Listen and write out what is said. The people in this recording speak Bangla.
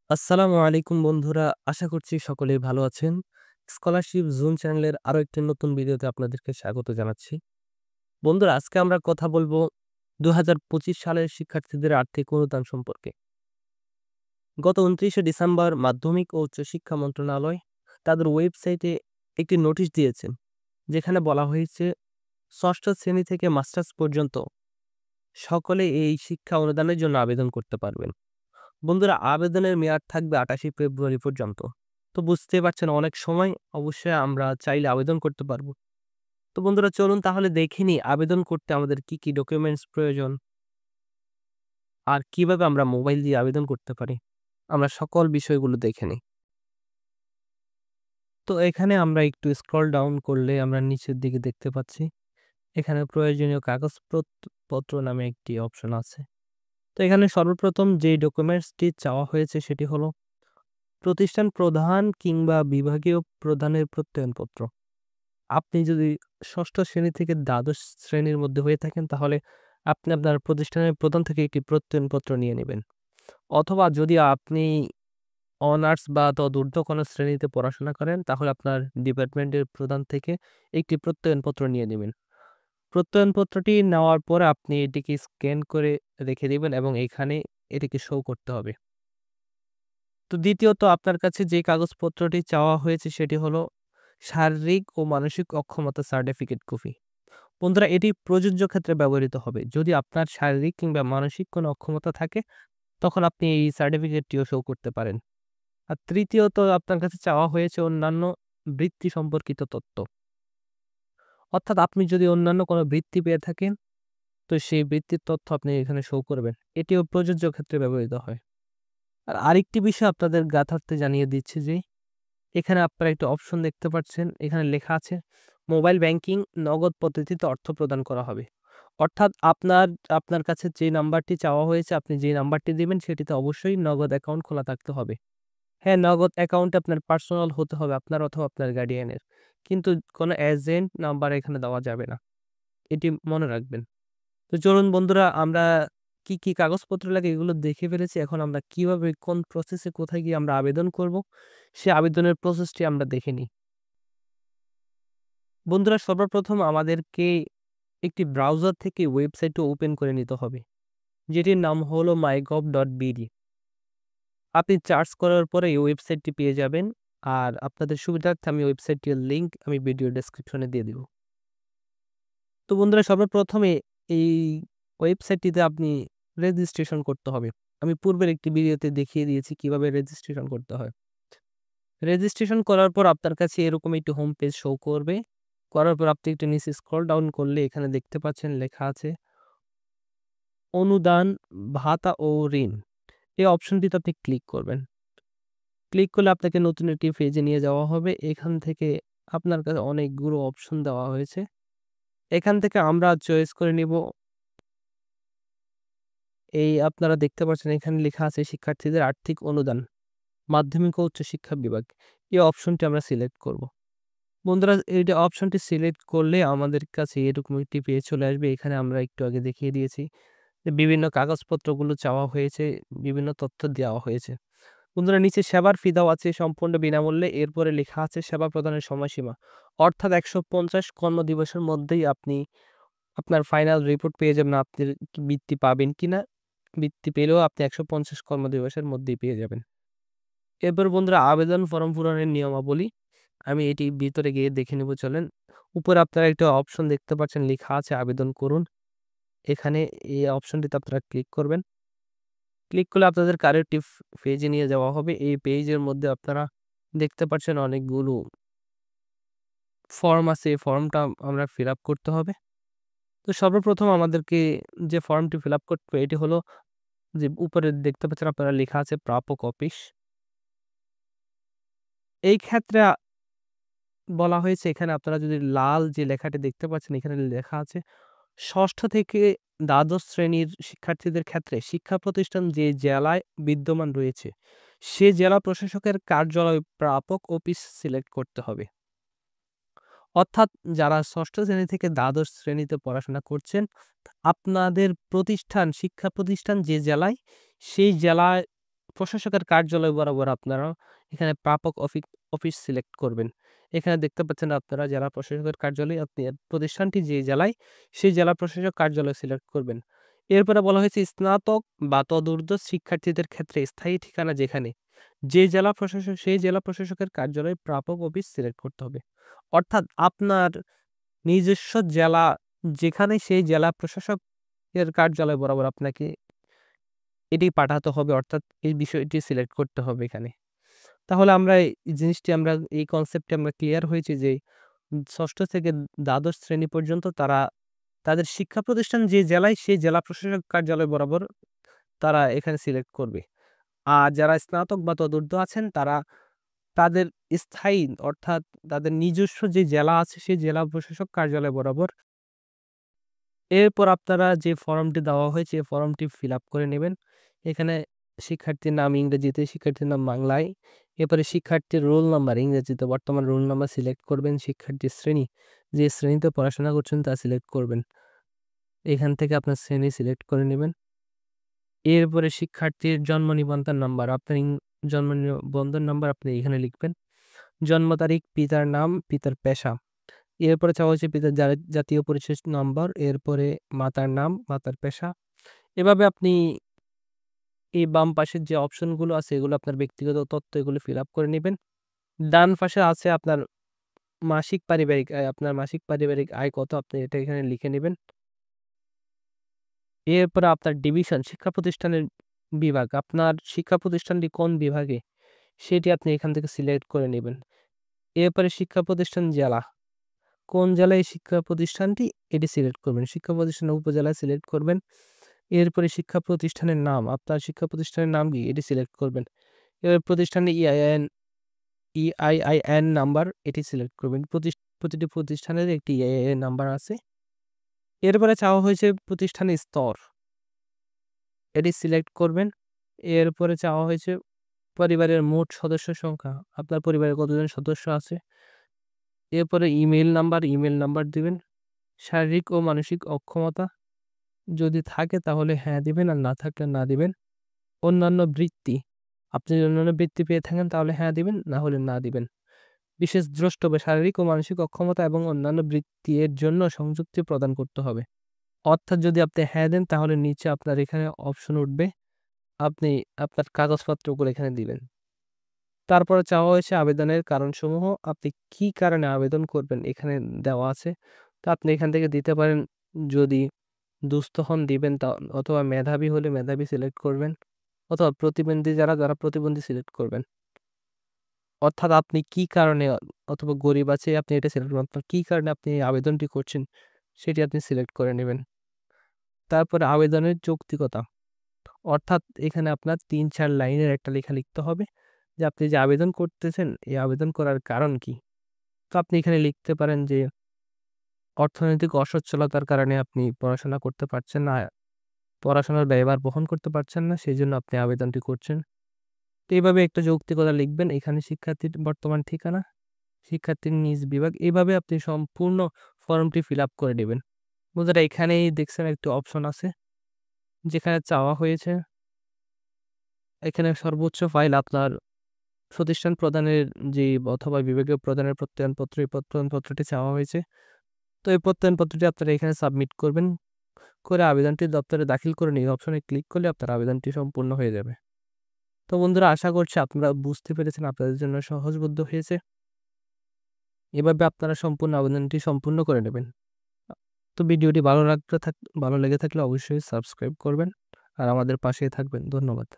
আসসালামু আলাইকুম বন্ধুরা। আশা করছি সকলেই ভালো আছেন। স্কলারশিপ জোন চ্যানেলের আরো একটি নতুন ভিডিওতে আপনাদেরকে স্বাগত জানাচ্ছি। বন্ধুরা, আজকে আমরা কথা বলবো ২০২৫ সালের শিক্ষার্থীদের আর্থিক অনুদান সম্পর্কে। গত ২৯শে ডিসেম্বর মাধ্যমিক ও উচ্চশিক্ষা মন্ত্রণালয় তাদের ওয়েবসাইটে একটি নোটিশ দিয়েছেন, যেখানে বলা হয়েছে ষষ্ঠ শ্রেণী থেকে মাস্টার্স পর্যন্ত সকলে এই শিক্ষা অনুদানের জন্য আবেদন করতে পারবেন। বন্ধুরা, আবেদনের মেয়াদ থাকবে ২৮শে ফেব্রুয়ারি পর্যন্ত। তো বুঝতেই পারছেন, অনেক সময় অবশ্যই আমরা চাইলে আবেদন করতে পারবো। তো বন্ধুরা, চলুন তাহলে দেখে নিই আবেদন করতে আমাদের কি ডকুমেন্টস প্রয়োজন আর কিভাবে আমরা মোবাইল দিয়ে আবেদন করতে পারি। আমরা সকল বিষয়গুলো দেখে নিই। তো এখানে আমরা একটু স্ক্রল ডাউন করলে আমরা নিচের দিকে দেখতে পাচ্ছি এখানে প্রয়োজনীয় পত্র নামে একটি অপশন আছে। তো এখানে সর্বপ্রথম যে ডকুমেন্টসটি চাওয়া হয়েছে সেটি হলো প্রতিষ্ঠান প্রধান কিংবা বিভাগীয় প্রধানের প্রত্যয়নপত্র। আপনি যদি ষষ্ঠ শ্রেণী থেকে দ্বাদশ শ্রেণীর মধ্যে হয়ে থাকেন, তাহলে আপনি আপনার প্রতিষ্ঠানের প্রধান থেকে একটি প্রত্যয়নপত্র নিয়ে নিবেন। অথবা যদি আপনি অনার্স বা তদূর্ধ্ব কোনো শ্রেণীতে পড়াশোনা করেন, তাহলে আপনার ডিপার্টমেন্টের প্রধান থেকে একটি প্রত্যয়নপত্র নিয়ে নিবেন। প্রত্যয়নপত্রটি নেওয়ার পরে আপনি এটিকে স্ক্যান করে রেখে দিবেন এবং এখানে এটিকে শো করতে হবে। তো দ্বিতীয়ত আপনার কাছে যে কাগজপত্রটি চাওয়া হয়েছে সেটি হলো শারীরিক ও মানসিক অক্ষমতা সার্টিফিকেট কপি। বন্ধুরা, এটি প্রযোজ্য ক্ষেত্রে ব্যবহৃত হবে। যদি আপনার শারীরিক কিংবা মানসিক কোনো অক্ষমতা থাকে, তখন আপনি এই সার্টিফিকেটটিও শো করতে পারেন। আর তৃতীয়ত আপনার কাছে চাওয়া হয়েছে অন্যান্য বৃত্তি সম্পর্কিত তথ্য। অর্থাৎ আপনি যদি অন্যান্য কোনো বৃত্তি পেয়ে থাকেন, তো সেই বৃত্তির তথ্য আপনি এখানে শো করবেন। এটিও প্রযোজ্য ক্ষেত্রে ব্যবহৃত হয়। আর আরেকটি বিষয় আপনাদের জ্ঞাতার্থে জানিয়ে দিচ্ছি যে এখানে আপনারা একটা অপশন দেখতে পাচ্ছেন। এখানে লেখা আছে মোবাইল ব্যাংকিং নগদ পদ্ধতিতে অর্থ প্রদান করা হবে। অর্থাৎ আপনার কাছে যে নাম্বারটি চাওয়া হয়েছে, আপনি যে নাম্বারটি দিবেন সেটিতে অবশ্যই নগদ অ্যাকাউন্ট খোলা থাকতে হবে। হ্যাঁ, নগদ অ্যাকাউন্ট আপনার পার্সোনাল হতে হবে, আপনার অথবা আপনার গার্ডিয়ানের। কিন্তু কোনো এজেন্ট নাম্বার এখানে দেওয়া যাবে না। এটি মনে রাখবেন। তো চলুন বন্ধুরা, আমরা কি কাগজপত্র লাগে এগুলো দেখে ফেলেছি। এখন আমরা কিভাবে কোন প্রসেসে কোথায় গিয়ে আমরা আবেদন করব, সে আবেদনের প্রসেসটি আমরা দেখে নিই। বন্ধুরা, সর্বপ্রথম আমাদেরকে একটি ব্রাউজার থেকে ওয়েবসাইটটি ওপেন করে নিতে হবে, যেটির নাম হলো mygov.bd। আপনি সার্চ করার পরে এই ওয়েবসাইটটি পেয়ে যাবেন। আর আপনাদের সুবিধার্থে আমি ওয়েবসাইটটির লিংক আমি ভিডিও ডেসক্রিপশনে দিয়ে দিব। তো বন্ধুরা, সর্বপ্রথমে এই ওয়েবসাইটটিতে আপনি রেজিস্ট্রেশন করতে হবে। আমি পূর্বের একটি ভিডিওতে দেখিয়ে দিয়েছি কিভাবে রেজিস্ট্রেশন করতে হয়। রেজিস্ট্রেশন করার পর আপনার কাছে এরকম একটি হোম পেজ শো করবে। করার পর আপনি একটু নিচে স্ক্রল ডাউন করলে এখানে দেখতে পাচ্ছেন লেখা আছে অনুদান, ভাতা ও ঋণ। এই অপশনটিতে আপনি ক্লিক করবেন। ক্লিক করলে আপনাকে নতুন একটি পেজে নিয়ে যাওয়া হবে। এখান থেকে আপনার কাছে অনেকগুলো অপশন দেওয়া হয়েছে। এখান থেকে আমরা চয়েস করে নিব। এই আপনারা দেখতে পাচ্ছেন এখানে লেখা আছে শিক্ষার্থীদের আর্থিক অনুদান, মাধ্যমিক ও উচ্চশিক্ষা বিভাগ। এই অপশনটি আমরা সিলেক্ট করব। বন্ধুরা, এইটা অপশনটি সিলেক্ট করলে আমাদের কাছে এরকম একটি পেজ চলে আসবে। এখানে আমরা একটু আগে দেখিয়ে দিয়েছি যে বিভিন্ন কাগজপত্রগুলো চাওয়া হয়েছে, বিভিন্ন তথ্য দেওয়া হয়েছে। বন্ধুরা, নিচে সেবার ফি দেওয়া আছে সম্পূর্ণ বিনামূল্যে। এরপরে লেখা আছে সেবা প্রদানের সময়সীমা। অর্থাৎ ১৫০ কর্মদিবসের মধ্যেই আপনি আপনার ফাইনাল রিপোর্ট পেয়ে যাবেন, আপনি বৃত্তি পাবেন কিনা। বৃত্তি পেলেও আপনি ১৫০ কর্মদিবসের মধ্যেই পেয়ে যাবেন। এরপর বন্ধুরা, আবেদন ফরম পূরণের নিয়মাবলী আমি এটি ভিতরে গিয়ে দেখে নেব, চলেন। উপরে আপনারা একটা অপশন দেখতে পাচ্ছেন লেখা আছে আবেদন করুন। এখানে এই অপশনটিতে আপনারা ক্লিক করবেন। ক্লিক করলে আপনাদের আরেকটি পেজে নিয়ে যাওয়া হবে। এই পেজের মধ্যে আপনারা দেখতে পাচ্ছেন অনেকগুলো ফর্ম আছে। এই ফর্মটা আমরা ফিল আপ করতে হবে। তো সর্বপ্রথম আমাদেরকে যে ফর্মটি ফিল আপ করতে হবে এটি হলো যে উপরে দেখতে পাচ্ছেন আপনারা লেখা আছে প্রাপক অফিস। এই ক্ষেত্রে বলা হয়েছে এখানে আপনারা যদি লাল যে লেখাটি দেখতে পাচ্ছেন, এখানে লেখা আছে ষষ্ঠ থেকে দ্বাদশ শ্রেণীর শিক্ষার্থীদের ক্ষেত্রে শিক্ষা প্রতিষ্ঠান যে জেলায় বিদ্যমান রয়েছে সে জেলা প্রশাসকের কার্যালয় প্রাপক অফিস সিলেক্ট করতে হবে। অর্থাৎ যারা ষষ্ঠ শ্রেণী থেকে দ্বাদশ শ্রেণীতে পড়াশোনা করছেন, আপনাদের প্রতিষ্ঠান শিক্ষা প্রতিষ্ঠান যে জেলায়, সেই জেলায় প্রশাসকের কার্যালয় বরাবর আপনারা এখানে প্রাপক অফিস সিলেক্ট করবেন। এখানে দেখতে পাচ্ছেন আপনারা জেলা প্রশাসকের কার্যালয় আপনি প্রতিষ্ঠানটি যে জেলায়, সেই জেলা প্রশাসক কার্যালয় সিলেক্ট করবেন। এরপরে বলা হয়েছে স্নাতক বা তদূর্ধ্ব শিক্ষার্থীদের ক্ষেত্রে স্থায়ী ঠিকানা যেখানে, যে জেলা প্রশাসক সেই জেলা প্রশাসকের কার্যালয়ে প্রাপক অফিস সিলেক্ট করতে হবে। অর্থাৎ আপনার নিজস্ব জেলা যেখানে, সেই জেলা প্রশাসকের কার্যালয় বরাবর আপনাকে এটি পাঠাতে হবে, অর্থাৎ এই বিষয়টি সিলেক্ট করতে হবে এখানে। তাহলে আমরা এই জিনিসটি আমরা এই কনসেপ্টে আমরা ক্লিয়ার হয়েছি যে ৬ষ্ঠ থেকে দ্বাদশ শ্রেণী পর্যন্ত তারা তাদের শিক্ষা প্রতিষ্ঠান যে জেলায়, সেই জেলা প্রশাসক কার্যালয় বরাবর তারা এখানে সিলেক্ট করবে। আর যারা স্নাতক বা তদূর্ধ্ব আছেন তারা তাদের স্থায়ী অর্থাৎ তাদের নিজস্ব যে জেলা আছে সেই জেলা প্রশাসক কার্যালয় বরাবর। এরপর আপনারা যে ফর্মটি দেওয়া হয়েছে এই ফর্মটি ফিল আপ করে নেবেন। এখানে শিক্ষার্থীর নাম ইংরেজিতে, শিক্ষার্থীর নাম বাংলায়, এরপরে শিক্ষার্থীর রোল নাম্বার ইংরেজিতে বর্তমান রোল নাম্বার সিলেক্ট করবেন, শিক্ষার্থীর শ্রেণী যে শ্রেণীতে পড়াশোনা করছেন তা সিলেক্ট করবেন। এখান থেকে আপনার শ্রেণী সিলেক্ট করে নেবেন। এরপরে শিক্ষার্থীর জন্ম নিবন্ধন নাম্বার, আপনার জন্ম নিবন্ধন নাম্বার আপনি এখানে লিখবেন। জন্ম তারিখ, পিতার নাম, পিতার পেশা। এরপরে চাওয়া হয়েছে পিতার জাতীয় পরিচয় নম্বর, এরপরে মাতার নাম, মাতার পেশা। এভাবে আপনি এই বাম পাশের যে অপশনগুলো আছে এগুলো আপনার ব্যক্তিগত তথ্য এগুলো ফিল আপ করে নেবেন। ডান পাশে আছে আপনার মাসিক পারিবারিক আয়, আপনার মাসিক পারিবারিক আয় কত আপনি এটা এখানে লিখে নেবেন। এরপরে আপনার ডিভিশন, শিক্ষা প্রতিষ্ঠানের বিভাগ, আপনার শিক্ষা প্রতিষ্ঠানটি কোন বিভাগে সেটি আপনি এখান থেকে সিলেক্ট করে নেবেন। এরপরে শিক্ষা প্রতিষ্ঠান জেলা, কোন জেলায় শিক্ষা প্রতিষ্ঠানটি এটি সিলেক্ট করবেন। শিক্ষা প্রতিষ্ঠানের উপজেলা সিলেক্ট করবেন। এরপরে শিক্ষা প্রতিষ্ঠানের নাম, আপনার শিক্ষা প্রতিষ্ঠানের নাম কি এটি সিলেক্ট করবেন। এবার প্রতিষ্ঠানের ইআইআইএন নাম্বার এটি সিলেক্ট করবেন। প্রতিটি প্রতিষ্ঠানের একটি ইআইআইএন নাম্বার আছে। এরপরে চাওয়া হয়েছে প্রতিষ্ঠানের স্তর, এটি সিলেক্ট করবেন। এরপরে চাওয়া হয়েছে পরিবারের মোট সদস্য সংখ্যা, আপনার পরিবারে কতজন সদস্য আছে। এরপরে ইমেল নাম্বার দিবেন। শারীরিক ও মানসিক অক্ষমতা যদি থাকে তাহলে হ্যাঁ দিবেন, আর না থাকলে না দিবেন। অন্যান্য বৃত্তি, আপনি যদি অন্যান্য বৃত্তি পেয়ে থাকেন তাহলে হ্যাঁ দিবেন, না হলে না দিবেন। বিশেষ দ্রষ্টব্য, শারীরিক ও মানসিক অক্ষমতা এবং অন্যান্য বৃত্তি এর জন্য সংযুক্তি প্রদান করতে হবে। অর্থাৎ যদি আপনি হ্যাঁ দেন তাহলে নিচে আপনার এখানে অপশন উঠবে, আপনি আপনার কাগজপত্রগুলো এখানে দিবেন। তারপরে চাওয়া হয়েছে আবেদনের কারণসমূহ, আপনি কি কারণে আবেদন করবেন এখানে দেওয়া আছে। তো আপনি এখান থেকে দিতে পারেন, যদি দুস্থ হন দিবেন, তা অথবা মেধাবী হলে মেধাবী সিলেক্ট করবেন, অথবা প্রতিবন্ধী যারা প্রতিবন্ধী সিলেক্ট করবেন। অর্থাৎ আপনি কি কারণে অথবা গরিব আছে আপনি এটা সিলেক্ট করবেন, আপনার কি কারণে আপনি এই আবেদনটি করছেন সেটি আপনি সিলেক্ট করে নেবেন। তারপরে আবেদনের যৌক্তিকতা, অর্থাৎ এখানে আপনার ৩-৪ লাইনের একটা লেখা লিখতে হবে যে আপনি যে আবেদন করতেছেন এই আবেদন করার কারণ কি। তো আপনি এখানে লিখতে পারেন যে অর্থনৈতিক অসচ্ছলতার কারণে আপনি পড়াশোনা করতে পারছেন না, পড়াশোনার ব্যয়ভার বহন করতে পারছেন না, সেই জন্য আপনি আবেদনটি করছেন। তো এইভাবে একটা যৌক্তিকতা লিখবেন। এখানে শিক্ষার্থীর বর্তমান ঠিকানা, শিক্ষার্থীর নিজ বিভাগ, এভাবে আপনি সম্পূর্ণ ফর্মটি ফিল আপ করে নেবেন। বন্ধুরা এখানেই দেখছেন একটি অপশন আছে যেখানে চাওয়া হয়েছে, এখানে সর্বোচ্চ ফাইল আপনার প্রতিষ্ঠান প্রদানের যে অথবা বিভাগীয় প্রদানের প্রত্যয়নপত্র, এই প্রত্যয়নপত্রটি চাওয়া হয়েছে। তো এই প্রত্যয়নপত্রটি আপনারা এখানে সাবমিট করবেন, করে আবেদনটি দপ্তরে দাখিল করে এই অপশনে ক্লিক করলে আপনার আবেদনটি সম্পূর্ণ হয়ে যাবে। তো বন্ধুরা আশা করছি আপনারা বুঝতে পেরেছেন, আপনাদের জন্য সহজবোধ্য হয়েছে। এভাবে আপনারা সম্পূর্ণ আবেদনটি সম্পূর্ণ করে নেবেন। তো ভিডিওটি ভালো লেগে থাকলে অবশ্যই সাবস্ক্রাইব করবেন আর আমাদের পাশেই থাকবেন। ধন্যবাদ।